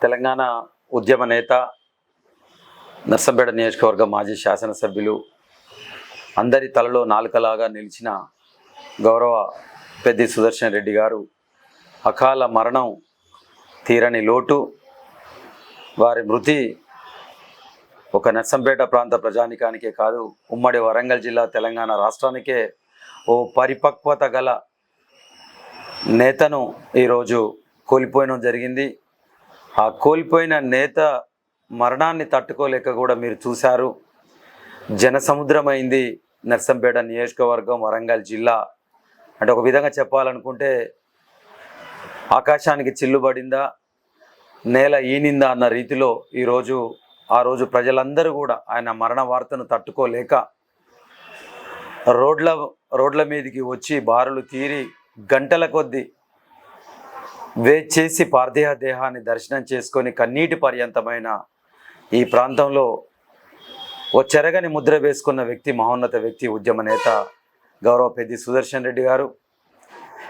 తెలంగాణ ఉద్యమ నేత, నర్సంపేట నియోజకవర్గ మాజీ శాసనసభ్యులు, అందరి తలలో నాలుకలాగా నిలిచిన గౌరవ పెద్ది సుదర్శన్ రెడ్డి గారు అకాల మరణం తీరని లోటు. వారి మృతి ఒక నర్సంపేట ప్రాంత ప్రజానికానికే కాదు, ఉమ్మడి వరంగల్ జిల్లా తెలంగాణ రాష్ట్రానికే ఓ పరిపక్వత గల నేతను ఈరోజు కోల్పోవడం జరిగింది. ఆ కోల్పోయిన నేత మరణాన్ని తట్టుకోలేక కూడా మీరు చూశారు, జనసముద్రమైంది నర్సంపేట నియోజకవర్గం, వరంగల్ జిల్లా. అంటే ఒక విధంగా చెప్పాలనుకుంటే ఆకాశానికి చిల్లుబడిందా, నేల ఈనిందా అన్న రీతిలో ఆ రోజు ప్రజలందరూ కూడా ఆయన మరణ వార్తను తట్టుకోలేక రోడ్ల మీదకి వచ్చి బారులు తీరి గంటల కొద్దీ వెయిట్ చేసి పార్థివ దేహాన్ని దర్శనం చేసుకొని కన్నీటి పర్యంతమైన ఈ ప్రాంతంలో ఓ చెరగని ముద్ర వేసుకున్న వ్యక్తి, మహోన్నత వ్యక్తి, ఉద్యమ నేత గౌరవ పెద్ది సుదర్శన్ రెడ్డి గారు.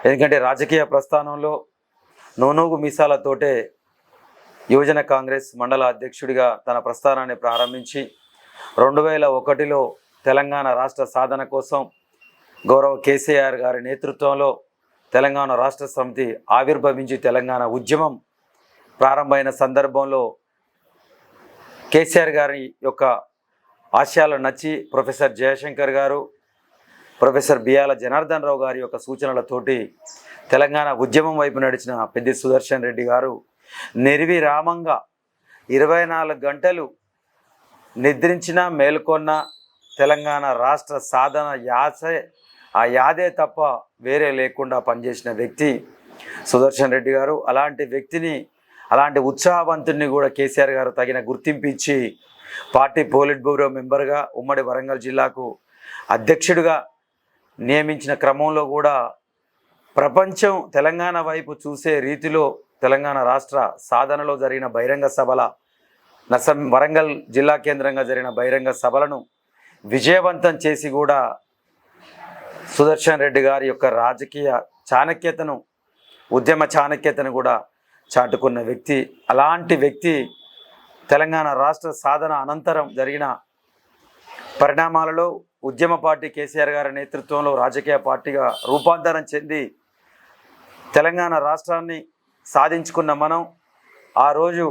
ఎందుకంటే రాజకీయ ప్రస్థానంలో నూనూగు మీసాలతోటే యువజన కాంగ్రెస్ మండల అధ్యక్షుడిగా తన ప్రస్థానాన్ని ప్రారంభించి 2001లో తెలంగాణ రాష్ట్ర సాధన కోసం గౌరవ కేసీఆర్ గారి నేతృత్వంలో తెలంగాణ రాష్ట్ర సమితి ఆవిర్భవించి తెలంగాణ ఉద్యమం ప్రారంభమైన సందర్భంలో కేసీఆర్ గారి యొక్క ఆశయాలు నచ్చి ప్రొఫెసర్ జయశంకర్ గారు, ప్రొఫెసర్ బియ్యాల జనార్దన్ రావు గారి యొక్క సూచనలతోటి తెలంగాణ ఉద్యమం వైపు నడిచిన పెద్ది సుదర్శన్ రెడ్డి గారు నిర్విరామంగా 24 గంటలు నిద్రించిన మేల్కొన్న తెలంగాణ రాష్ట్ర సాధన యాదే తప్ప వేరే లేకుండా పనిచేసిన వ్యక్తి సుదర్శన్ రెడ్డి గారు. అలాంటి వ్యక్తిని, అలాంటి ఉత్సాహవంతుడిని కూడా కేసీఆర్ గారు తగిన గుర్తింపు ఇచ్చి పార్టీ పోలిట్ బ్యూరో మెంబర్గా, ఉమ్మడి వరంగల్ జిల్లాకు అధ్యక్షుడిగా నియమించిన క్రమంలో కూడా ప్రపంచం తెలంగాణ వైపు చూసే రీతిలో తెలంగాణ రాష్ట్ర సాధనలో జరిగిన బహిరంగ సభల వరంగల్ జిల్లా కేంద్రంగా జరిగిన బహిరంగ సభలను విజయవంతం చేసి కూడా సుదర్శన్ రెడ్డి గారి యొక్క రాజకీయ చాణక్యతను, ఉద్యమ చాణక్యతను కూడా చాటుకున్న వ్యక్తి. అలాంటి వ్యక్తి తెలంగాణ రాష్ట్ర సాధన అనంతరం జరిగిన పరిణామాలలో ఉద్యమ పార్టీ కేసీఆర్ గారి నేతృత్వంలో రాజకీయ పార్టీగా రూపాంతరం చెంది తెలంగాణ రాష్ట్రాన్ని సాధించుకున్న మనం, ఆ రోజు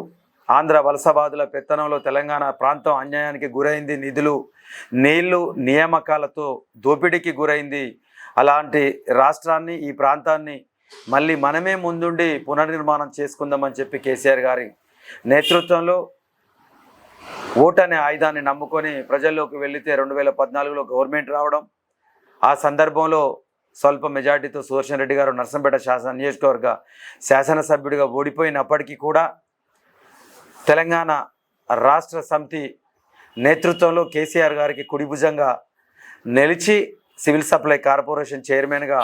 ఆంధ్ర వలసవాదుల పెత్తనంలో తెలంగాణ ప్రాంతం అన్యాయానికి గురైంది, నిధులు, నీళ్లు, నియామకాలతో దోపిడీకి గురైంది. అలాంటి రాష్ట్రాన్ని, ఈ ప్రాంతాన్ని మళ్ళీ మనమే ముందుండి పునర్నిర్మాణం చేసుకుందామని చెప్పి కేసీఆర్ గారి నేతృత్వంలో ఓటు అనే ఆయుధాన్ని నమ్ముకొని ప్రజల్లోకి వెళితే 2014లో గవర్నమెంట్ రావడం, ఆ సందర్భంలో స్వల్ప మెజార్టీతో సుదర్శన్ రెడ్డి గారు నర్సంపేట నియోజకవర్గ శాసనసభ్యుడిగా ఓడిపోయినప్పటికీ కూడా తెలంగాణ రాష్ట్ర సమితి నేతృత్వంలో కేసీఆర్ గారికి కుడిభుజంగా నిలిచి సివిల్ సప్లై కార్పొరేషన్ చైర్మన్గా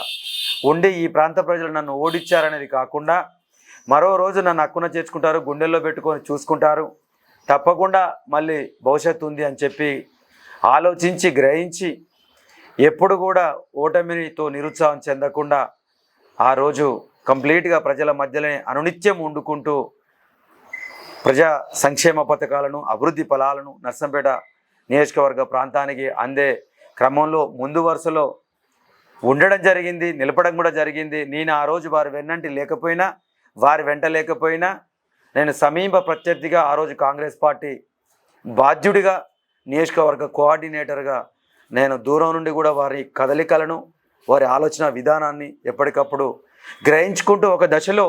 ఉండి ఈ ప్రాంత ప్రజలు నన్ను ఓడించారనేది కాకుండా మరో రోజు నన్ను హక్కున చేర్చుకుంటారు, గుండెల్లో పెట్టుకొని చూసుకుంటారు, తప్పకుండా మళ్ళీ భవిష్యత్తు ఉంది అని చెప్పి ఆలోచించి గ్రహించి ఎప్పుడు కూడా ఓటమితో నిరుత్సాహం చెందకుండా ఆ రోజు కంప్లీట్గా ప్రజల మధ్యలోనే అనునిత్యం వండుకుంటూ ప్రజా సంక్షేమ పథకాలను, అభివృద్ధి ఫలాలను నర్సంపేట నియోజకవర్గ ప్రాంతానికి అందే క్రమంలో ముందు వరుసలో ఉండడం జరిగింది, నిలపడం కూడా జరిగింది. నేను ఆ రోజు వారి వెంట లేకపోయినా నేను సమీప ప్రత్యర్థిగా ఆ రోజు కాంగ్రెస్ పార్టీ బాధ్యుడిగా, నియోజకవర్గ కోఆర్డినేటర్గా నేను దూరం నుండి కూడా వారి కదలికలను, వారి ఆలోచన విధానాన్ని ఎప్పటికప్పుడు గ్రహించుకుంటూ ఒక దశలో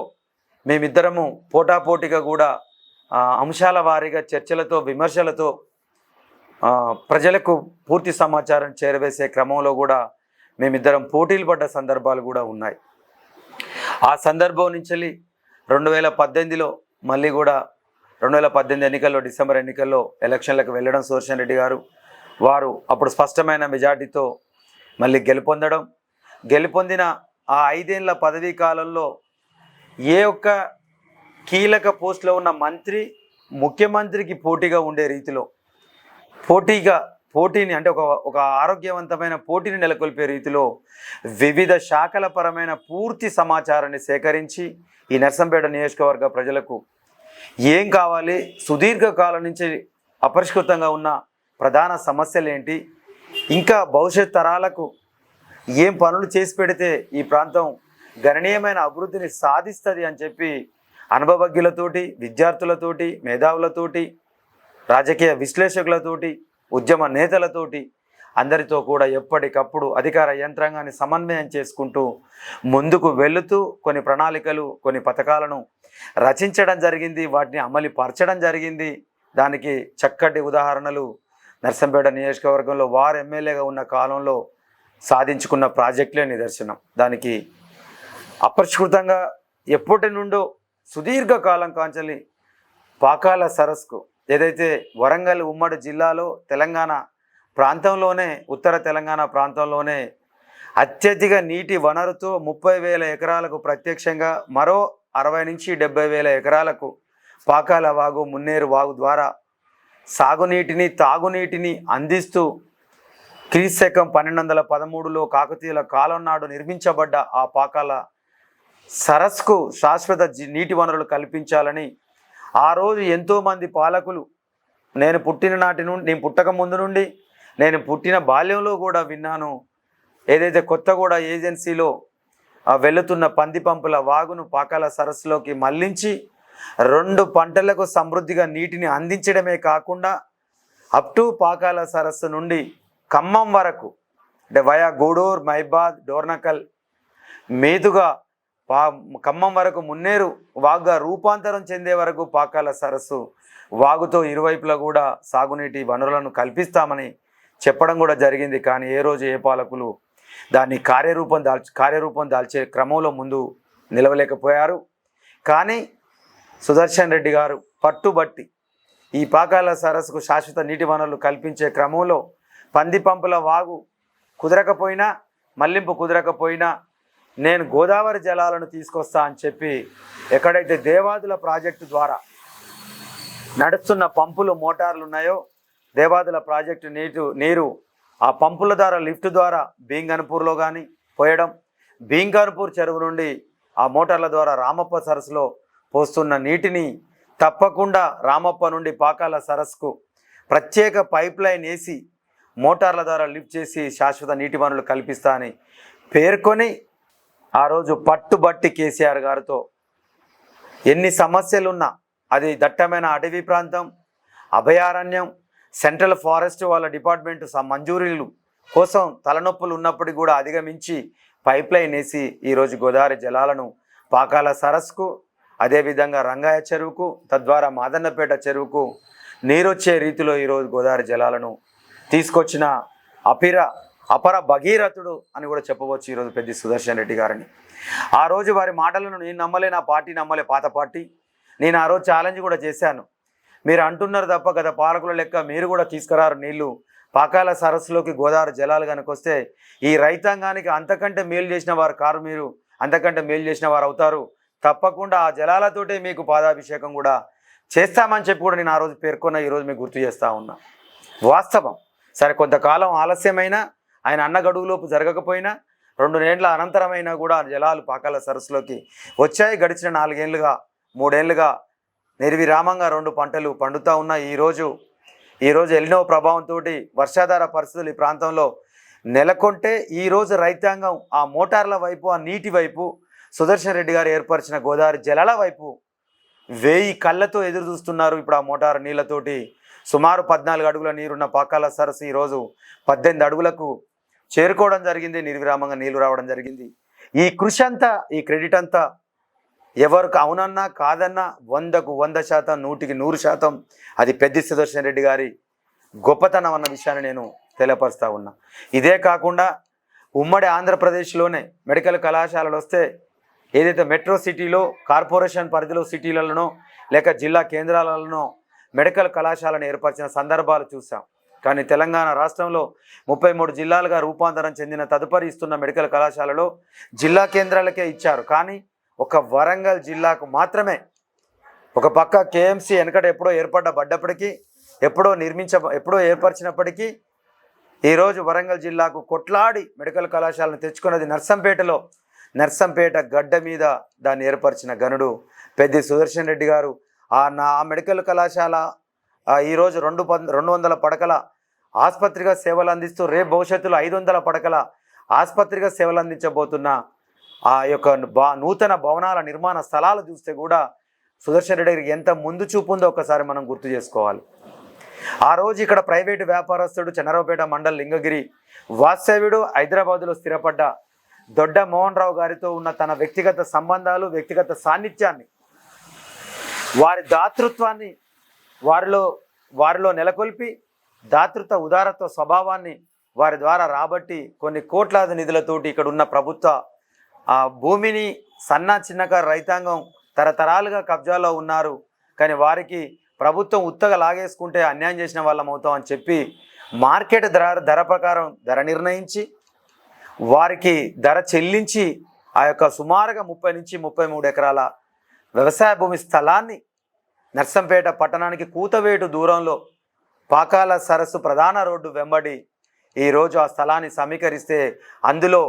మేమిద్దరము పోటాపోటీగా కూడా అంశాల వారీగా చర్చలతో, విమర్శలతో ప్రజలకు పూర్తి సమాచారం చేరవేసే క్రమంలో కూడా మేమిద్దరం పోటీలు పడ్డ సందర్భాలు కూడా ఉన్నాయి. ఆ సందర్భం నుంచి 2018లో మళ్ళీ కూడా 2018 ఎన్నికల్లో, డిసెంబర్ ఎన్నికల్లో ఎలక్షన్లకు వెళ్ళడం సుదర్శన్ రెడ్డి గారు, వారు అప్పుడు స్పష్టమైన మెజార్టీతో మళ్ళీ గెలుపొందిన ఆ 5 ఏళ్ల పదవీ కాలంలో ఏ ఒక్క కీలక పోస్టులో ఉన్న మంత్రి ముఖ్యమంత్రికి పోటీగా ఉండే రీతిలో పోటీని అంటే ఒక ఆరోగ్యవంతమైన పోటీని నెలకొల్పే రీతిలో వివిధ శాఖల పరమైన పూర్తి సమాచారాన్ని సేకరించి ఈ నర్సంపేట నియోజకవర్గ ప్రజలకు ఏం కావాలి, సుదీర్ఘకాలం నుంచి అపరిష్కృతంగా ఉన్న ప్రధాన సమస్యలు ఏంటి, ఇంకా భవిష్యత్ తరాలకు ఏం పనులు చేసి పెడితే ఈ ప్రాంతం గణనీయమైన అభివృద్ధిని సాధిస్తుంది అని చెప్పి అనుభవజ్ఞులతోటి, విద్యార్థులతోటి, మేధావులతోటి, రాజకీయ విశ్లేషకులతోటి, ఉద్యమ నేతలతోటి అందరితో కూడా ఎప్పటికప్పుడు అధికార యంత్రాంగాన్ని సమన్వయం చేసుకుంటూ ముందుకు వెళుతూ కొన్ని ప్రణాళికలు, కొన్ని పథకాలను రచించడం జరిగింది, వాటిని అమలుపరచడం జరిగింది. దానికి చక్కటి ఉదాహరణలు నర్సంపేట నియోజకవర్గంలో వారు ఎమ్మెల్యేగా ఉన్న కాలంలో సాధించుకున్న ప్రాజెక్టులే నిదర్శనం. దానికి అపరిష్కృతంగా ఎప్పటి నుండో సుదీర్ఘకాలం కాంచలి పాకాల సరస్సుకు ఏదైతే వరంగల్ ఉమ్మడి జిల్లాలో తెలంగాణ ప్రాంతంలోనే, ఉత్తర తెలంగాణ ప్రాంతంలోనే అత్యధిక నీటి వనరుతో 30,000 ఎకరాలకు ప్రత్యక్షంగా, మరో 60 నుంచి 70,000 ఎకరాలకు పాకాల వాగు, మున్నేరు వాగు ద్వారా సాగునీటిని, తాగునీటిని అందిస్తూ క్రీశకం 1213లో కాకతీయుల కాలం నాడు నిర్మించబడ్డ ఆ పాకాల సరస్సుకు శాశ్వత నీటి వనరులు కల్పించాలని ఆ రోజు ఎంతోమంది పాలకులు, నేను పుట్టిన నాటి నుండి, నేను పుట్టక ముందు నుండి, నేను పుట్టిన బాల్యంలో కూడా విన్నాను. ఏదైతే కొత్తగూడ ఏజెన్సీలో వెళుతున్న పందిపంపుల వాగును పాకాల సరస్సులోకి మళ్లించి 2 పంటలకు సమృద్ధిగా నీటిని అందించడమే కాకుండా అప్ టు పాకాల సరస్సు నుండి ఖమ్మం వరకు, అంటే వయా గూడూరు, మైబాద్, డోర్నకల్ మీదుగా ఖమ్మం వరకు మున్నేరు వాగుగా రూపాంతరం చెందే వరకు పాకాల సరస్సు వాగుతో ఇరువైపులా కూడా సాగునీటి వనరులను కల్పిస్తామని చెప్పడం కూడా జరిగింది. కానీ ఏ రోజు ఏ పాలకులు దాన్ని కార్యరూపం దాల్చే క్రమంలో ముందు నిలవలేకపోయారు. కానీ సుదర్శన్ రెడ్డి గారు పట్టుబట్టి ఈ పాకాల సరస్సుకు శాశ్వత నీటి వనరులు కల్పించే క్రమంలో పందిపంపుల వాగు కుదరకపోయినా, మళ్లింపు కుదరకపోయినా నేను గోదావరి జలాలను తీసుకొస్తా అని చెప్పి ఎక్కడైతే దేవాదుల ప్రాజెక్టు ద్వారా నడుస్తున్న పంపులు, మోటార్లు ఉన్నాయో, దేవాదుల ప్రాజెక్టు నీరు ఆ పంపుల ద్వారా, లిఫ్ట్ ద్వారా భీంగన్పూర్లో కానీ పోయడం, భీంగన్పూర్ చెరువు నుండి ఆ మోటార్ల ద్వారా రామప్ప సరస్సులో పోస్తున్న నీటిని తప్పకుండా రామప్ప నుండి పాకాల సరస్సుకు ప్రత్యేక పైప్ లైన్ వేసి మోటార్ల ద్వారా లిఫ్ట్ చేసి శాశ్వత నీటి వనరులు కల్పిస్తా అని పేర్కొని ఆ రోజు పట్టుబట్టి కేసీఆర్ గారితో ఎన్ని సమస్యలున్నా, అది దట్టమైన అటవీ ప్రాంతం, అభయారణ్యం, సెంట్రల్ ఫారెస్ట్ వాళ్ళ డిపార్ట్మెంట్ మంజూరీలు కోసం తలనొప్పులు ఉన్నప్పటికీ కూడా అధిగమించి పైప్ లైన్ వేసి ఈరోజు గోదావరి జలాలను పాకాల సరస్సుకు, అదేవిధంగా రంగాయ చెరువుకు, తద్వారా మాదన్నపేట చెరువుకు నీరొచ్చే రీతిలో ఈరోజు గోదావరి జలాలను తీసుకొచ్చిన అపర భగీరథుడు అని కూడా చెప్పవచ్చు ఈరోజు పెద్ది సుదర్శన్ రెడ్డి గారిని. ఆ రోజు వారి మాటలను నేను నమ్మలే, నా పార్టీ నమ్మలే, పాత పార్టీ. నేను ఆ రోజు ఛాలెంజ్ కూడా చేశాను. మీరు అంటున్నారు తప్ప గత పాలకుల లెక్క మీరు కూడా తీసుకురారు నీళ్లు పాకాల సరస్సులోకి, గోదావరి జలాలు కనుక వస్తే ఈ రైతాంగానికి అంతకంటే మేలు చేసిన వారు కారు, మీరు అంతకంటే మేలు చేసిన వారు అవుతారు. తప్పకుండా ఆ జలాలతోటే మీకు పాదాభిషేకం కూడా చేస్తామని చెప్పి కూడా నేను ఆ రోజు పేర్కొన్న ఈరోజు మీకు గుర్తు చేస్తూ ఉన్నా. వాస్తవం. సరే, కొంతకాలం ఆలస్యమైనా, ఆయన అన్న గడువులోపు జరగకపోయినా, 2 ఏళ్ల అనంతరమైనా కూడా జలాలు పాకాల సరస్సులోకి వచ్చాయి. గడిచిన 4 ఏళ్ళుగా 3 ఏళ్ళుగా నిర్విరామంగా 2 పంటలు పండుతూ ఉన్నాయి. ఈరోజు ఎల్నినో ప్రభావంతో వర్షాధార పరిస్థితులు ఈ ప్రాంతంలో నెలకొంటే ఈరోజు రైతాంగం ఆ మోటార్ల వైపు, ఆ నీటి వైపు, సుదర్శన్ రెడ్డి గారు ఏర్పరిచిన గోదావరి జలాల వైపు 1000 కళ్ళతో ఎదురు చూస్తున్నారు. ఇప్పుడు ఆ మోటార్ నీళ్లతోటి సుమారు 14 అడుగుల నీరున్న పాకాల సరస్సు ఈరోజు 18 అడుగులకు చేరుకోవడం జరిగింది. నిర్విరామంగా నీళ్లు రావడం జరిగింది. ఈ కృషి అంతా, ఈ క్రెడిట్ అంతా ఎవరికి అవునన్నా కాదన్నా 100కు 100%, 100కి 100% అది పెద్ది సుదర్శన్ రెడ్డి గారి గొప్పతనం అన్న విషయాన్ని నేను తెలియపరుస్తూ ఉన్నా. ఇదే కాకుండా ఉమ్మడి ఆంధ్రప్రదేశ్లోనే మెడికల్ కళాశాలలు వస్తే ఏదైతే మెట్రో సిటీలో, కార్పొరేషన్ పరిధిలో సిటీలలోనో లేక జిల్లా కేంద్రాలలోనో మెడికల్ కళాశాలను ఏర్పరిచిన సందర్భాలు చూసాం. కానీ తెలంగాణ రాష్ట్రంలో 33 జిల్లాలుగా రూపాంతరం చెందిన తదుపరి ఇస్తున్న మెడికల్ కళాశాలలో జిల్లా కేంద్రాలకే ఇచ్చారు. కానీ ఒక వరంగల్ జిల్లాకు మాత్రమే, ఒక పక్క కేఎంసీ వెనకట ఎప్పుడో ఏర్పడ్డప్పటికీ, ఎప్పుడో ఏర్పరిచినప్పటికీ ఈరోజు వరంగల్ జిల్లాకు కొట్లాడి మెడికల్ కళాశాలను తెచ్చుకున్నది నర్సంపేటలో. నర్సంపేట గడ్డ మీద దాన్ని ఏర్పరిచిన గనుడు పెద్ది సుదర్శన్ రెడ్డి గారు. ఆ మెడికల్ కళాశాల ఈరోజు 200 పడకల ఆసుపత్రిగా సేవలు అందిస్తూ రేపు భవిష్యత్తులో 500 పడకల ఆసుపత్రిగా సేవలు అందించబోతున్న ఆ యొక్క నూతన భవనాల నిర్మాణ స్థలాలు చూస్తే కూడా సుదర్శన్ రెడ్డి గారికి ఎంత ముందు చూపు ఉందో ఒకసారి మనం గుర్తు చేసుకోవాలి. ఆ రోజు ఇక్కడ ప్రైవేటు వ్యాపారస్తుడు చంద్రరావుపేట మండల్ లింగగిరి వాస్తవ్యుడు హైదరాబాదులో స్థిరపడ్డ దొడ్డ మోహన్ రావు గారితో ఉన్న తన వ్యక్తిగత సంబంధాలు, వ్యక్తిగత సాన్నిధ్యాన్ని, వారి దాతృత్వాన్ని వారిలో నెలకొల్పి దాతృత్వ ఉదారత్వ స్వభావాన్ని వారి ద్వారా రాబట్టి కొన్ని కోట్లాది నిధులతోటి ఇక్కడ ఉన్న ప్రభుత్వ భూమిని చిన్నకారు రైతాంగం తరతరాలుగా కబ్జాలో ఉన్నారు, కానీ వారికి ప్రభుత్వం ఉత్తగా లాగేసుకుంటే అన్యాయం చేసిన వాళ్ళం అవుతాం అని చెప్పి మార్కెట్ ధర ప్రకారం ధర నిర్ణయించి వారికి ధర చెల్లించి ఆ యొక్క సుమారుగా 30 నుంచి 33 ఎకరాల వ్యవసాయ భూమి స్థలాన్ని నర్సంపేట పట్టణానికి కూతవేటు దూరంలో పాకాల సరస్సు ప్రధాన రోడ్డు వెంబడి ఈరోజు ఆ స్థలాన్ని సమీకరిస్తే అందులో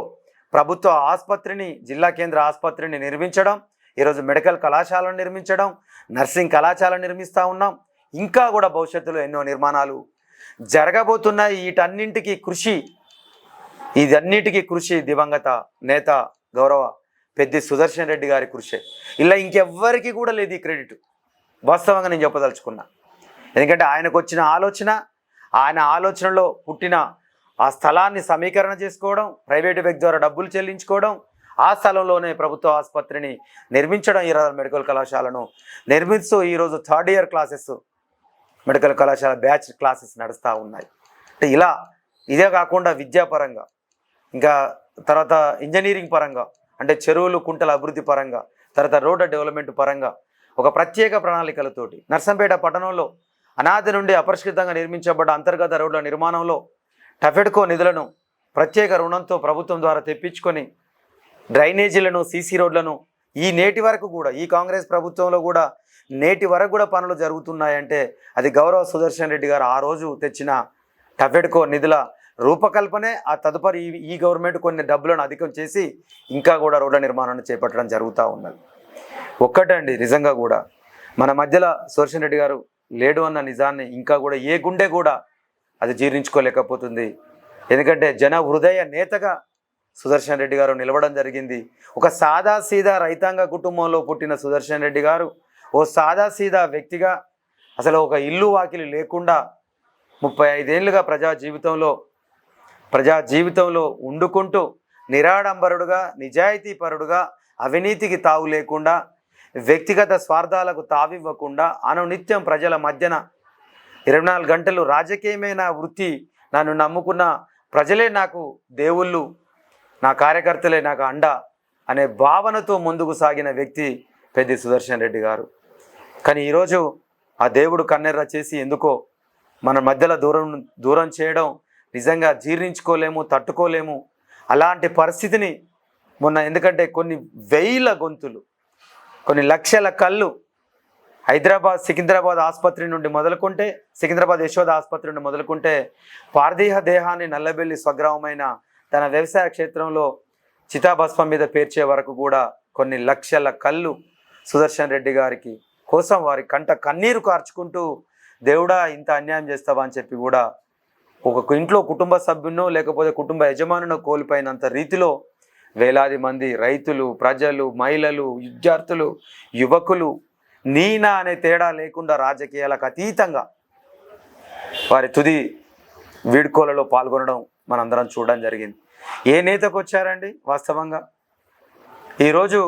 ప్రభుత్వ ఆసుపత్రిని, జిల్లా కేంద్ర ఆసుపత్రిని నిర్మించడం, ఈరోజు మెడికల్ కళాశాలను నిర్మించడం, నర్సింగ్ కళాశాల నిర్మిస్తూ ఉన్నాం. ఇంకా కూడా భవిష్యత్తులో ఎన్నో నిర్మాణాలు జరగబోతున్నాయి. ఇదన్నిటికీ కృషి దివంగత నేత గౌరవ పెద్ది సుదర్శన్ రెడ్డి గారి కృషి. ఇలా ఇంకెవ్వరికి కూడా లేదు ఈ క్రెడిట్. వాస్తవంగా నేను చెప్పదలుచుకున్నా. ఎందుకంటే ఆయనకు వచ్చిన ఆయన ఆలోచనలో పుట్టిన ఆ స్థలాన్ని సమీకరణ చేసుకోవడం, ప్రైవేటు వ్యక్తి ద్వారా డబ్బులు చెల్లించుకోవడం, ఆ స్థలంలోనే ప్రభుత్వ ఆసుపత్రిని నిర్మించడం, ఈరోజు మెడికల్ కళాశాలను నిర్మిస్తూ ఈరోజు 3rd ఇయర్ క్లాసెస్ మెడికల్ కళాశాల బ్యాచ్ క్లాసెస్ నడుస్తూ ఉన్నాయి. అంటే ఇదే కాకుండా విద్యాపరంగా, ఇంకా తర్వాత ఇంజనీరింగ్ పరంగా, అంటే చెరువులు కుంటల అభివృద్ధి పరంగా, తర్వాత రోడ్డు డెవలప్మెంట్ పరంగా ఒక ప్రత్యేక ప్రణాళికలతోటి నర్సంపేట పట్టణంలో అనాది నుండి అపరిష్కృతంగా నిర్మించబడ్డ అంతర్గత రోడ్ల నిర్మాణంలో టఫెడ్కో నిధులను ప్రత్యేక రుణంతో ప్రభుత్వం ద్వారా తెప్పించుకొని డ్రైనేజీలను, సీసీ రోడ్లను నేటి వరకు కూడా ఈ కాంగ్రెస్ ప్రభుత్వంలో కూడా నేటి వరకు కూడా పనులు జరుగుతున్నాయంటే అది గౌరవ సుదర్శన్ రెడ్డి గారు ఆ రోజు తెచ్చిన టఫెడ్కో నిధుల రూపకల్పనే. ఆ తదుపరి ఈ గవర్నమెంట్ కొన్ని డబ్బులను అధికం చేసి ఇంకా కూడా రోడ్ల నిర్మాణాన్ని చేపట్టడం జరుగుతూ ఉన్నది. ఒక్కటండి, నిజంగా కూడా మన మధ్యలో సుదర్శన్ రెడ్డి గారు లేడు అన్న నిజాన్ని ఇంకా కూడా ఏ గుండె కూడా అది జీర్ణించుకోలేకపోతుంది. ఎందుకంటే జన హృదయ నేతగా సుదర్శన్ రెడ్డి గారు నిలవడం జరిగింది. ఒక సాదాసీదా రైతాంగ కుటుంబంలో పుట్టిన సుదర్శన్ రెడ్డి గారు ఓ సాదాసీదా వ్యక్తిగా అసలు ఒక ఇల్లు వాకిలి లేకుండా 35 ఏళ్ళుగా ప్రజా జీవితంలో ఉండుకుంటూ నిరాడంబరుడుగా, నిజాయితీపరుడుగా, అవినీతికి తావు లేకుండా, వ్యక్తిగత స్వార్థాలకు తావివ్వకుండా అనునిత్యం ప్రజల మధ్యన 24 గంటలు రాజకీయమైన వృత్తి, నన్ను నమ్ముకున్న ప్రజలే నాకు దేవుళ్ళు, నా కార్యకర్తలే నాకు అండ అనే భావనతో ముందుకు సాగిన వ్యక్తి పెద్ది సుదర్శన్ రెడ్డి గారు. కానీ ఈరోజు ఆ దేవుడు కన్నెర్ర చేసి ఎందుకో మన మధ్యలో దూరం చేయడం నిజంగా జీర్ణించుకోలేము, తట్టుకోలేము. అలాంటి పరిస్థితిని ఎందుకంటే కొన్ని వేల గొంతులు, కొన్ని లక్షల కళ్ళు సికింద్రాబాద్ ఆసుపత్రి నుండి మొదలుకుంటే, సికింద్రాబాద్ యశోద ఆసుపత్రి నుండి మొదలుకుంటే పార్థివ దేహాన్ని నల్లబెల్లి స్వగ్రామమైన తన వ్యవసాయ క్షేత్రంలో చితాభస్మం మీద పేర్చే వరకు కూడా కొన్ని లక్షల కళ్ళు సుదర్శన్ రెడ్డి గారికి కోసం వారి కంట కన్నీరు కార్చుకుంటూ దేవుడా ఇంత అన్యాయం చేస్తావా అని చెప్పి కూడా ఒక ఇంట్లో కుటుంబ సభ్యునో లేకపోతే కుటుంబ యజమానునో కోల్పోయినంత రీతిలో వేలాది మంది రైతులు, ప్రజలు, మహిళలు, విద్యార్థులు, యువకులు నీనా అనే తేడా లేకుండా రాజకీయాలకు అతీతంగా వారి తుది వీడ్కోలలో పాల్గొనడం మనందరం చూడడం జరిగింది. ఏ నేతకు వచ్చారండి వాస్తవంగా ఈరోజు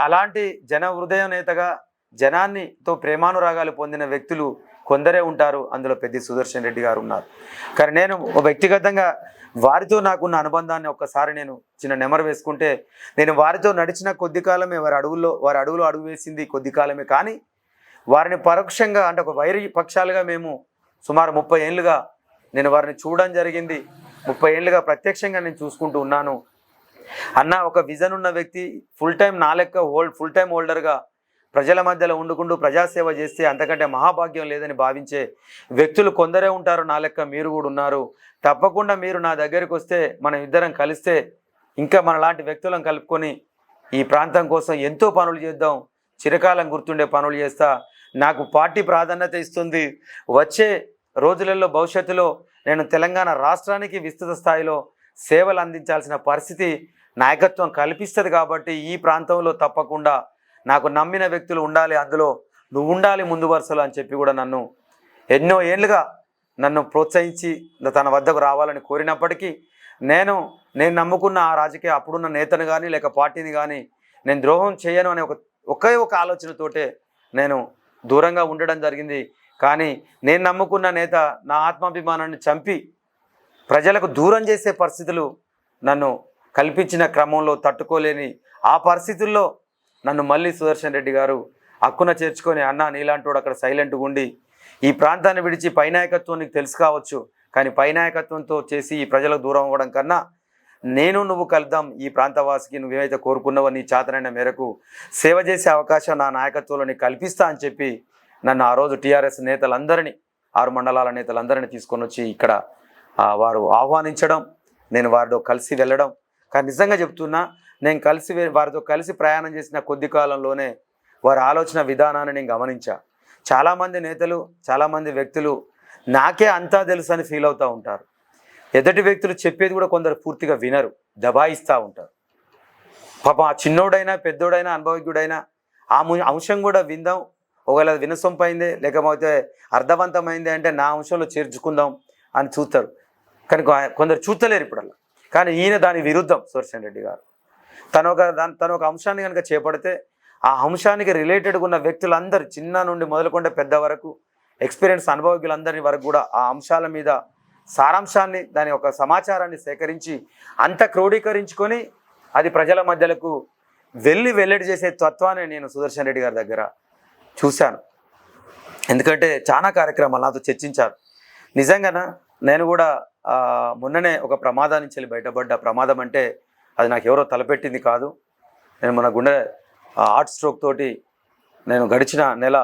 అలాంటి జన హృదయ నేతగా జనాన్నితో ప్రేమానురాగాలు పొందిన వ్యక్తులు కొందరే ఉంటారు. అందులో పెద్ది సుదర్శన్ రెడ్డి గారు ఉన్నారు. కానీ నేను వ్యక్తిగతంగా వారితో నాకున్న అనుబంధాన్ని ఒక్కసారి నేను చిన్న నెమరు వేసుకుంటే, నేను వారితో నడిచిన కొద్ది కాలమే, వారి అడుగులో అడుగు వేసింది కొద్ది కాలమే, కానీ వారిని పరోక్షంగా అంటే ఒక వైరి పక్షాలుగా మేము సుమారు 30 ఏళ్ళుగా నేను వారిని చూడడం జరిగింది. 30 ఏళ్ళుగా ప్రత్యక్షంగా నేను చూసుకుంటూ ఉన్నాను. అన్న ఒక విజన్ ఉన్న వ్యక్తి, ఫుల్ టైం హోల్డర్గా ప్రజల మధ్యలో ఉండుకుంటూ ప్రజాసేవ చేస్తే అంతకంటే మహాభాగ్యం లేదని భావించే వ్యక్తులు కొందరే ఉంటారు. నా లెక్క మీరు కూడా ఉన్నారు. తప్పకుండా మీరు నా దగ్గరికి వస్తే మనం ఇద్దరం కలిస్తే ఇంకా మనలాంటి వ్యక్తులను కలుపుకొని ఈ ప్రాంతం కోసం ఎంతో పనులు చేద్దాం, చిరకాలం గుర్తుండే పనులు చేస్తా. నాకు పార్టీ ప్రాధాన్యత ఇస్తుంది. వచ్చే రోజులలో భవిష్యత్తులో నేను తెలంగాణ రాష్ట్రానికి విస్తృత స్థాయిలో సేవలు అందించాల్సిన పరిస్థితి నాయకత్వం కల్పిస్తుంది. కాబట్టి ఈ ప్రాంతంలో తప్పకుండా నాకు నమ్మిన వ్యక్తులు ఉండాలి, అందులో నువ్వు ఉండాలి ముందు వరుసలో అని చెప్పి కూడా నన్ను ఎన్నో ఏళ్ళుగా నన్ను ప్రోత్సహించి తన వద్దకు రావాలని కోరినప్పటికీ నేను నమ్ముకున్న ఆ రాజకీయ అప్పుడున్న నేతను కానీ లేక పార్టీని కానీ నేను ద్రోహం చేయను అనే ఒకే ఒక ఆలోచనతోటే నేను దూరంగా ఉండడం జరిగింది. కానీ నేను నమ్ముకున్న నేత నా ఆత్మాభిమానాన్ని చంపి ప్రజలకు దూరం చేసే పరిస్థితులు నన్ను కల్పించిన క్రమంలో తట్టుకోలేని ఆ పరిస్థితుల్లో నన్ను మళ్ళీ సుదర్శన్ రెడ్డి గారు హక్కున చేర్చుకొని, అన్న నీలాంటోడు అక్కడ సైలెంట్గా ఉండి ఈ ప్రాంతాన్ని విడిచి పైనాయకత్వం నీకు తెలుసు కావచ్చు, కానీ పైనాయకత్వంతో చేసి ఈ ప్రజలకు దూరం అవ్వడం కన్నా నువ్వు కలుద్దాం, ఈ ప్రాంతవాసికి నువ్వేమైతే కోరుకున్నావో నీ చేతనైన మేరకు సేవ చేసే అవకాశం నా నాయకత్వంలో నీకు కల్పిస్తా అని చెప్పి నన్ను ఆ రోజు టీఆర్ఎస్ నేతలందరినీ 6 మండలాల నేతలందరినీ తీసుకొని వచ్చి ఇక్కడ వారు ఆహ్వానించడం, నేను వారితో కలిసి వెళ్ళడం. కానీ నిజంగా చెప్తున్నా, నేను వారితో కలిసి ప్రయాణం చేసిన కొద్ది కాలంలోనే వారి ఆలోచన విధానాన్ని నేను గమనించా. చాలామంది నేతలు, చాలామంది వ్యక్తులు నాకే అంతా తెలుసు అని ఫీల్ అవుతూ ఉంటారు. ఎదుటి వ్యక్తులు చెప్పేది కూడా కొందరు పూర్తిగా వినరు, దబాయిస్తూ ఉంటారు. పాపం ఆ చిన్నోడైనా పెద్దోడైనా అనుభవజ్ఞుడైనా ఆ అంశం కూడా విందాం, ఒకవేళ వినసొంపైందే లేకపోతే అర్థవంతమైందే అంటే నా అంశంలో చేర్చుకుందాం అని చూస్తారు. కానీ కొందరు చూస్తలేరు ఇప్పుడల్లా. కానీ ఈయన దాని విరుద్ధం. సుదర్శన్ రెడ్డి గారు తన ఒక అంశాన్ని కనుక చేపడితే ఆ అంశానికి రిలేటెడ్గా ఉన్న వ్యక్తులందరూ చిన్న నుండి మొదలుకుంటే పెద్ద వరకు ఎక్స్పీరియన్స్ అనుభవజ్ఞులందరి వరకు కూడా ఆ అంశాల మీద సారాంశాన్ని, దాని ఒక సమాచారాన్ని సేకరించి అంత క్రోడీకరించుకొని అది ప్రజల మధ్యలకు వెల్లడి చేసే తత్వాన్ని నేను సుదర్శన్ రెడ్డి గారి దగ్గర చూశాను. ఎందుకంటే చాలా కార్యక్రమాలు నాతో చర్చించారు. నిజంగానా నేను కూడా మొన్ననే ఒక ప్రమాదం నుంచి బయటపడ్డా. ప్రమాదం అంటే అది నాకు ఎవరో తలపెట్టింది కాదు. నేను మన గుండె హార్ట్ స్ట్రోక్ తోటి నేను గడిచిన నెల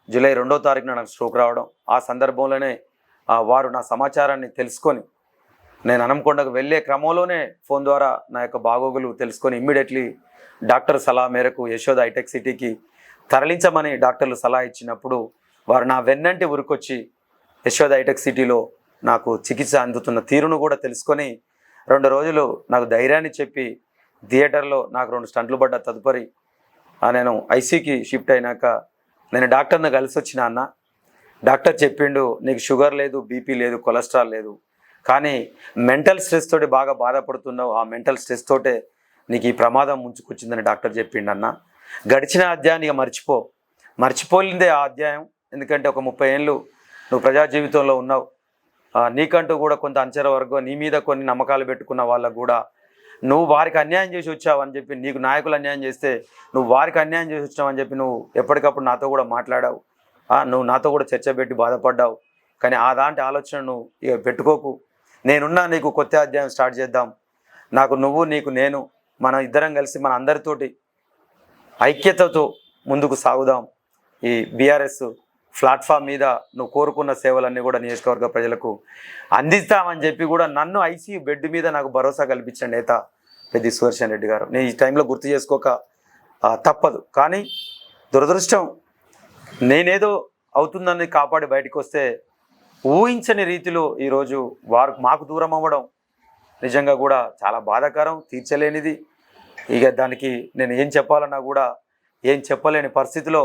జూలై 2వ తారీఖున నాకు స్ట్రోక్ రావడం. ఆ సందర్భంలోనే వారు నా సమాచారాన్ని తెలుసుకొని నేను హనంకొండకు వెళ్ళే క్రమంలోనే ఫోన్ ద్వారా నా యొక్క బాగోగులు తెలుసుకొని ఇమ్మీడియట్లీ డాక్టర్ సలహా మేరకు యశోద హైటెక్ సిటీకి తరలించమని డాక్టర్లు సలహా ఇచ్చినప్పుడు వారు నా వెన్నంటి ఉరికొచ్చి యశోద హైటెక్ సిటీలో నాకు చికిత్స అందుతున్న తీరును కూడా తెలుసుకొని 2 రోజులు నాకు ధైర్యాన్ని చెప్పి థియేటర్లో నాకు 2 స్టంట్లు పడ్డ తదుపరి నేను ఐసీకి షిఫ్ట్ అయినాక నేను డాక్టర్ని కలిసి వచ్చిన. అన్న డాక్టర్ చెప్పిండు, నీకు షుగర్ లేదు, బీపీ లేదు, కొలెస్ట్రాల్ లేదు, కానీ మెంటల్ స్ట్రెస్ తోటి బాగా బాధపడుతున్నావు, ఆ మెంటల్ స్ట్రెస్ తోటే నీకు ఈ ప్రమాదం ముంచుకొచ్చిందని డాక్టర్ చెప్పిండు. అన్న గడిచిన అధ్యాయాన్ని ఇక మర్చిపోలేదే ఆ అధ్యాయం. ఎందుకంటే ఒక 30 ఏళ్ళు నువ్వు ప్రజా జీవితంలో ఉన్నావు. నీకంటూ కూడా కొంత అంచనా వర్గం, నీ మీద కొన్ని నమ్మకాలు పెట్టుకున్న వాళ్ళకు కూడా నువ్వు వారికి అన్యాయం చేసి వచ్చావు అని చెప్పి, నీకు నాయకులు అన్యాయం చేస్తే నువ్వు వారికి అన్యాయం చేసి వచ్చావు అని చెప్పి నువ్వు ఎప్పటికప్పుడు నాతో కూడా మాట్లాడావు. నువ్వు నాతో కూడా చర్చ పెట్టి బాధపడ్డావు. కానీ అలాంటి ఆలోచన నువ్వు ఇక పెట్టుకోకు. నేనున్నా, నీకు కొత్త అధ్యాయం స్టార్ట్ చేద్దాం. నాకు నువ్వు, నీకు నేను, మనం ఇద్దరం కలిసి మన అందరితోటి ఐక్యతతో ముందుకు సాగుదాం. ఈ బీఆర్ఎస్ ప్లాట్ఫామ్ మీద నువ్వు కోరుకున్న సేవలన్నీ కూడా నియోజకవర్గ ప్రజలకు అందిస్తామని చెప్పి కూడా నన్ను ఐసీయూ బెడ్ మీద నాకు భరోసా కల్పించిన నేత పెద్ది సుదర్శన్ రెడ్డి గారు. నేను ఈ టైంలో గుర్తు చేసుకోక తప్పదు. కానీ దురదృష్టం, నేనేదో అవుతుందని కాపాడి బయటకు వస్తే ఊహించని రీతిలో ఈరోజు మాకు దూరం అవ్వడం నిజంగా కూడా చాలా బాధాకరం, తీర్చలేనిది. ఇక దానికి నేను ఏం చెప్పాలన్నా కూడా ఏం చెప్పలేని పరిస్థితిలో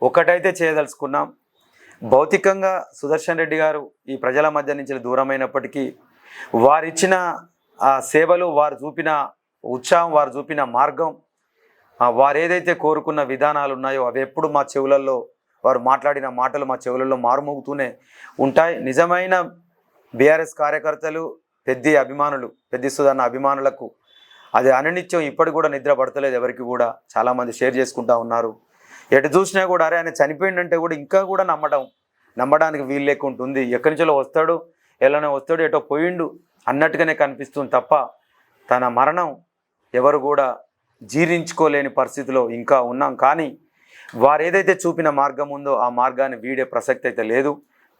ఒకటైతే చేయదలుచుకున్నాం. భౌతికంగా సుదర్శన్ రెడ్డి గారు ఈ ప్రజల మధ్య నుంచి దూరమైనప్పటికీ వారిచ్చిన సేవలు, వారు చూపిన ఉత్సాహం, వారు చూపిన మార్గం, వారు ఏదైతే కోరుకున్న విధానాలు ఉన్నాయో అవి ఎప్పుడు మా చెవులలో, వారు మాట్లాడిన మాటలు మా చెవులలో మారుమోగుతూనే ఉంటాయి. నిజమైన బీఆర్ఎస్ కార్యకర్తలు, పెద్ది సుదర్శన్ అభిమానులకు అది అనునిత్యం ఇప్పటికి కూడా నిద్ర పడతలేదు ఎవరికి కూడా. చాలామంది షేర్ చేసుకుంటూ ఉన్నారు. ఎటు చూసినా కూడా అరే ఆయన చనిపోయిందంటే కూడా ఇంకా కూడా నమ్మడానికి వీలు లేకుంటుంది. ఎక్కడి నుంచో వస్తాడు, ఎలానో వస్తాడు, ఎటో పోయిండు అన్నట్టుగానే కనిపిస్తుంది తప్ప తన మరణం ఎవరు కూడా జీర్ణించుకోలేని పరిస్థితిలో ఇంకా ఉన్నాం. కానీ వారు ఏదైతే చూపిన మార్గం ఉందో ఆ మార్గాన్ని వీడే ప్రసక్తి అయితే లేదు.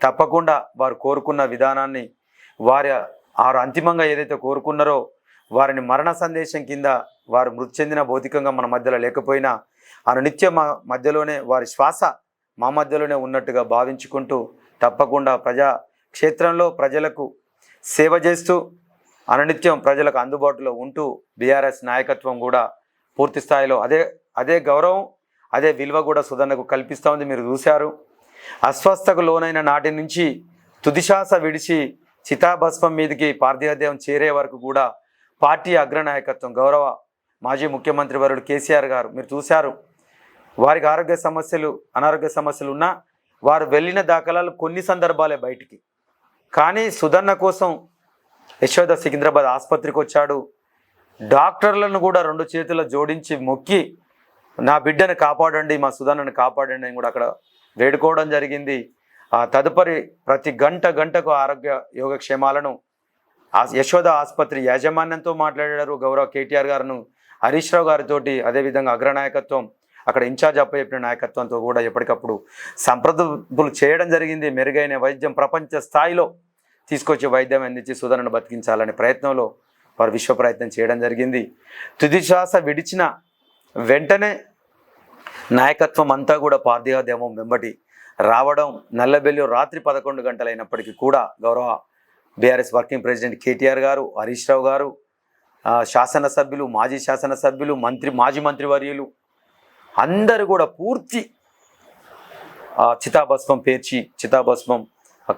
తప్పకుండా వారు కోరుకున్న విధానాన్ని, వారు అంతిమంగా ఏదైతే కోరుకున్నారో వారిని మరణ సందేశం కింద, వారు మృతి చెందిన భౌతికంగా మన మధ్యలో లేకపోయినా నిత్యం మధ్యలోనే వారి శ్వాస మా మధ్యలోనే ఉన్నట్టుగా భావించుకుంటూ తప్పకుండా ప్రజా క్షేత్రంలో ప్రజలకు సేవ చేస్తూ అనునిత్యం ప్రజలకు అందుబాటులో ఉంటూ బీఆర్ఎస్ నాయకత్వం కూడా పూర్తి స్థాయిలో అదే గౌరవం అదే విలువ కూడా సుధన్నకు కల్పిస్తూ ఉంది. మీరు చూశారు, అస్వస్థకు లోనైన నాటి నుంచి తుదిశ్వాస విడిచి చితాభస్మం మీదకి పార్థివదేహం చేరే వరకు కూడా పార్టీ అగ్రనాయకత్వం గౌరవ మాజీ ముఖ్యమంత్రి వర్యుడు కేసీఆర్ గారు మీరు చూశారు, వారికి అనారోగ్య సమస్యలు ఉన్నా వారు వెళ్ళిన దాఖలాలు కొన్ని సందర్భాలే బయటికి. కానీ సుధన్న కోసం యశోద సికింద్రాబాద్ ఆసుపత్రికి వచ్చాడు. డాక్టర్లను కూడా 2 చేతులు జోడించి మొక్కి నా బిడ్డను కాపాడండి, మా సుధన్నను కాపాడండి అని కూడా అక్కడ వేడుకోవడం జరిగింది. తదుపరి ప్రతి గంటకు ఆరోగ్య యోగక్షేమాలను యశోద ఆసుపత్రి యాజమాన్యంతో మాట్లాడారు. గౌరవ కేటీఆర్ గారును హరీష్ రావు గారితో, అదేవిధంగా అగ్రనాయకత్వం అక్కడ ఇన్ఛార్జ్ అప్పచెప్పిన నాయకత్వంతో కూడా ఎప్పటికప్పుడు సంప్రదింపులు చేయడం జరిగింది. మెరుగైన వైద్యం ప్రపంచ స్థాయిలో తీసుకొచ్చి వైద్యం అందించి సుధనను బతికించాలనే ప్రయత్నంలో వారు విశ్వ ప్రయత్నం చేయడం జరిగింది. తుది శ్వాస విడిచిన వెంటనే నాయకత్వం అంతా కూడా పార్థివదేహం వెంబడి రావడం, నల్లబెల్లి రాత్రి 11 గంటలైనప్పటికీ కూడా గౌరవ బీఆర్ఎస్ వర్కింగ్ ప్రెసిడెంట్ కేటీఆర్ గారు, హరీష్ రావు గారు, శాసనసభ్యులు, మాజీ శాసనసభ్యులు, మాజీ మంత్రివర్యులు అందరూ కూడా పూర్తి చితాభస్మం పేర్చి చితాభస్మం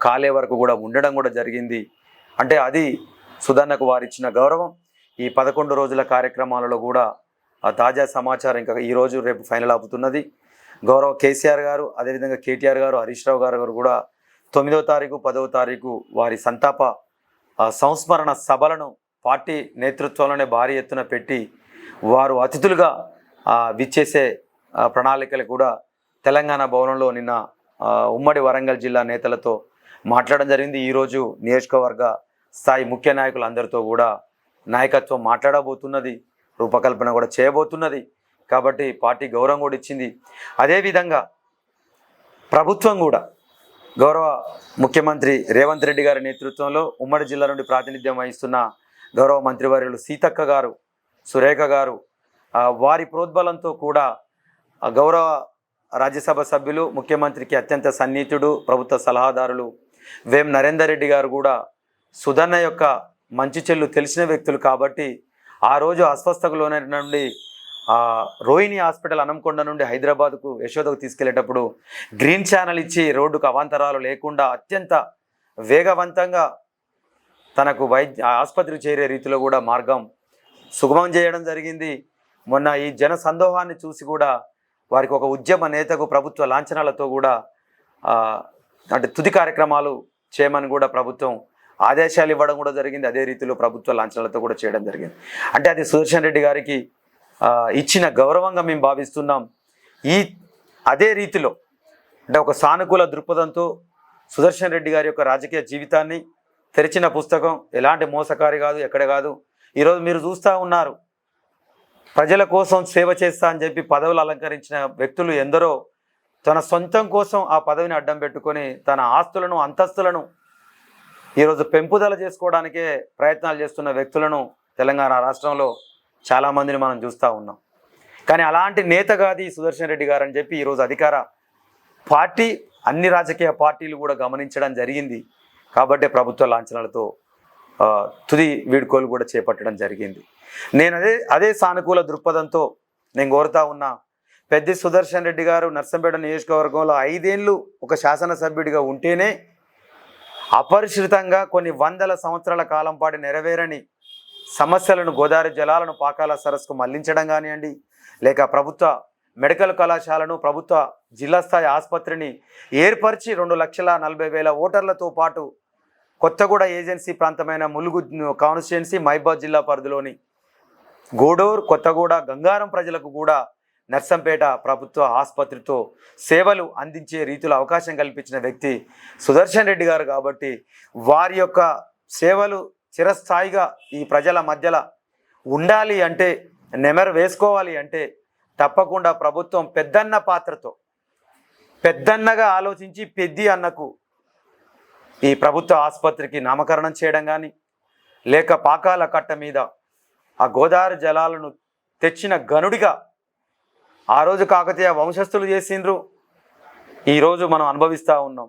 కాలే వరకు కూడా ఉండడం కూడా జరిగింది. అంటే అది సుధన్నకు వారిచ్చిన గౌరవం. ఈ 11 రోజుల కార్యక్రమాలలో కూడా తాజా సమాచారం ఇంకా ఈరోజు రేపు ఫైనల్ అవుతున్నది. గౌరవ కేసీఆర్ గారు, అదేవిధంగా కేటీఆర్ గారు, హరీష్ రావు గారు కూడా 9వ తారీఖు 10వ తారీఖు వారి సంతాప సంస్మరణ సభలను పార్టీ నేతృత్వంలోనే భారీ ఎత్తున పెట్టి వారు అతిథులుగా విచ్చేసే ప్రణాళికలు కూడా తెలంగాణ భవనంలో నిన్న ఉమ్మడి వరంగల్ జిల్లా నేతలతో మాట్లాడడం జరిగింది. ఈరోజు నియోజకవర్గ స్థాయి ముఖ్య నాయకులందరితో కూడా నాయకత్వం మాట్లాడబోతున్నది, రూపకల్పన కూడా చేయబోతున్నది. కాబట్టి పార్టీ గౌరవం కూడా ఇచ్చింది. అదేవిధంగా ప్రభుత్వం కూడా గౌరవ ముఖ్యమంత్రి రేవంత్ రెడ్డి గారి నేతృత్వంలో ఉమ్మడి జిల్లా నుండి ప్రాతినిధ్యం వహిస్తున్న గౌరవ మంత్రివర్యులు సీతక్క గారు, సురేఖ గారు వారి ప్రోద్బలంతో కూడా గౌరవ రాజ్యసభ సభ్యులు, ముఖ్యమంత్రికి అత్యంత సన్నిహితుడు, ప్రభుత్వ సలహాదారులు వేం నరేందర్ రెడ్డి గారు కూడా సుధన్న యొక్క మంచి చెల్లు తెలిసిన వ్యక్తులు కాబట్టి ఆ రోజు అస్వస్థకు లోనైన నుండి రోహిణి హాస్పిటల్ అనంకొండ నుండి హైదరాబాద్కు యశోదకు తీసుకెళ్లేటప్పుడు గ్రీన్ ఛానల్ ఇచ్చి రోడ్డుకు అవాంతరాలు లేకుండా అత్యంత వేగవంతంగా తనకు ఆసుపత్రికి చేరే రీతిలో కూడా మార్గం సుగమం చేయడం జరిగింది. మొన్న ఈ జన సందోహాన్ని చూసి కూడా వారికి ఒక ఉద్యమ నేతకు ప్రభుత్వ లాంఛనాలతో కూడా అంటే తుది కార్యక్రమాలు చేయమని కూడా ప్రభుత్వం ఆదేశాలు ఇవ్వడం కూడా జరిగింది. అదే రీతిలో ప్రభుత్వ లాంఛనాలతో కూడా చేయడం జరిగింది. అంటే అది సుదర్శన్ రెడ్డి గారికి ఇచ్చిన గౌరవంగా మేము భావిస్తున్నాం. అదే రీతిలో అంటే ఒక సానుకూల దృక్పథంతో సుదర్శన్ రెడ్డి గారి యొక్క రాజకీయ జీవితాన్ని తెరిచిన పుస్తకం, ఎలాంటి మోసకారి కాదు, ఎక్కడ కాదు. ఈరోజు మీరు చూస్తూ ఉన్నారు, ప్రజల కోసం సేవ చేస్తా అని చెప్పి పదవులు అలంకరించిన వ్యక్తులు ఎందరో తన సొంతం కోసం ఆ పదవిని అడ్డం పెట్టుకొని తన ఆస్తులను, అంతస్తులను ఈరోజు పెంపుదల చేసుకోవడానికే ప్రయత్నాలు చేస్తున్న వ్యక్తులను తెలంగాణ రాష్ట్రంలో చాలామందిని మనం చూస్తూ ఉన్నాం. కానీ అలాంటి నేత కాదు ఈ సుదర్శన్ రెడ్డి గారు అని చెప్పి ఈరోజు అధికార పార్టీ, అన్ని రాజకీయ పార్టీలు కూడా గమనించడం జరిగింది. కాబట్టి ప్రభుత్వ లాంఛనాలతో తుది వీడ్కోలు కూడా చేపట్టడం జరిగింది. నేను అదే సానుకూల దృక్పథంతో నేను కోరుతా ఉన్నా, పెద్ది సుదర్శన్ రెడ్డి గారు నర్సంపేట నియోజకవర్గంలో 5 ఏళ్ళు ఒక శాసనసభ్యుడిగా ఉంటేనే అపరిష్కృతంగా కొన్ని వందల సంవత్సరాల కాలం పాటు నెరవేరని సమస్యలను, గోదావరి జలాలను పాకాల సరస్సుకు మళ్లించడం కానివ్వండి, లేక ప్రభుత్వ మెడికల్ కళాశాలను, ప్రభుత్వ జిల్లా స్థాయి ఆసుపత్రిని ఏర్పరిచి 2,40,000 ఓటర్లతో పాటు కొత్తగూడ ఏజెన్సీ ప్రాంతమైన ములుగు కాన్స్టిట్యున్సీ, మహబూబాబాద్ జిల్లా పరిధిలోని గూడూరు, కొత్తగూడ, గంగారం ప్రజలకు కూడా నర్సంపేట ప్రభుత్వ ఆసుపత్రితో సేవలు అందించే రీతిలో అవకాశం కల్పించిన వ్యక్తి సుదర్శన్ రెడ్డి గారు. కాబట్టి వారి యొక్క సేవలు చిరస్థాయిగా ఈ ప్రజల మధ్యలో ఉండాలి అంటే, నెమరు వేసుకోవాలి అంటే తప్పకుండా ప్రభుత్వం పెద్దన్న పాత్రతో, పెద్దన్నగా ఆలోచించి పెద్ది అన్నకు ఈ ప్రభుత్వ ఆసుపత్రికి నామకరణం చేయడం కానీ, లేక పాకాల కట్ట మీద ఆ గోదావరి జలాలను తెచ్చిన గనుడిగా ఆ రోజు కాకతీయ వంశస్థులు చేసిండ్రు. ఈరోజు మనం అనుభవిస్తూ ఉన్నాం.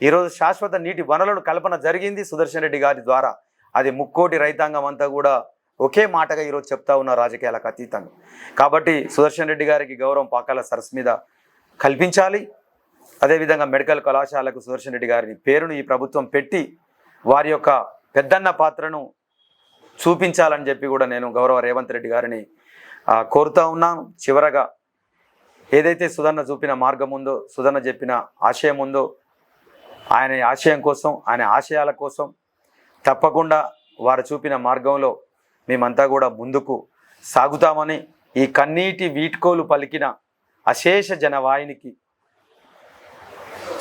ఈరోజు శాశ్వత నీటి వనరులను కల్పన జరిగింది సుదర్శన్ రెడ్డి గారి ద్వారా. అది ముక్కోటి రైతాంగం అంతా కూడా ఒకే మాటగా ఈరోజు చెప్తా ఉన్నారు, రాజకీయాలకు అతీతంగా. కాబట్టి సుదర్శన్ రెడ్డి గారికి గౌరవం పాకాల సరస్సు మీద కల్పించాలి. అదేవిధంగా మెడికల్ కళాశాలకు సుదర్శన్ రెడ్డి గారి పేరును ఈ ప్రభుత్వం పెట్టి వారి యొక్క పెద్దన్న పాత్రను చూపించాలని చెప్పి కూడా నేను గౌరవ రేవంత్ రెడ్డి గారిని కోరుతూ ఉన్నాను. చివరగా ఏదైతే సుధన్న చూపిన మార్గం ఉందో, సుధన్న చెప్పిన ఆశయం ఉందో, ఆయన ఆశయం కోసం, ఆయన ఆశయాల కోసం తప్పకుండా వారు చూపిన మార్గంలో మేమంతా కూడా ముందుకు సాగుతామని, ఈ కన్నీటి వీడ్కోలు పలికిన అశేష జనవాహినికి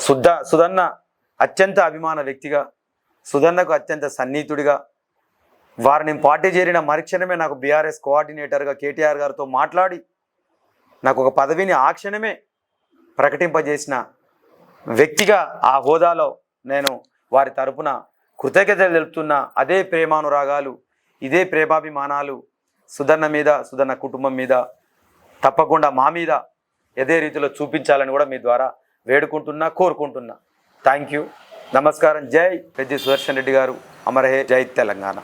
సుధన్న అత్యంత అభిమాన వ్యక్తిగా, సుధన్నకు అత్యంత సన్నిహితుడిగా, వారిని పార్టీ చేరిన మరుక్షణమే నాకు బీఆర్ఎస్ కోఆర్డినేటర్గా కేటీఆర్ గారితో మాట్లాడి నాకు ఒక పదవిని ఆ క్షణమే ప్రకటింపజేసిన వ్యక్తిగా ఆ హోదాలో నేను వారి తరపున కృతజ్ఞతలు తెలుపుతున్న. అదే ప్రేమానురాగాలు, ఇదే ప్రేమాభిమానాలు సుధన్న మీద, సుధన్న కుటుంబం మీద, తప్పకుండా మా మీద అదే రీతిలో చూపించాలని కూడా మీ ద్వారా వేడుకుంటున్నా, కోరుకుంటున్నా. థ్యాంక్ యూ, నమస్కారం. జై పెద్ది సుదర్శన్ రెడ్డి గారు, అమర్ హే జై తెలంగాణ.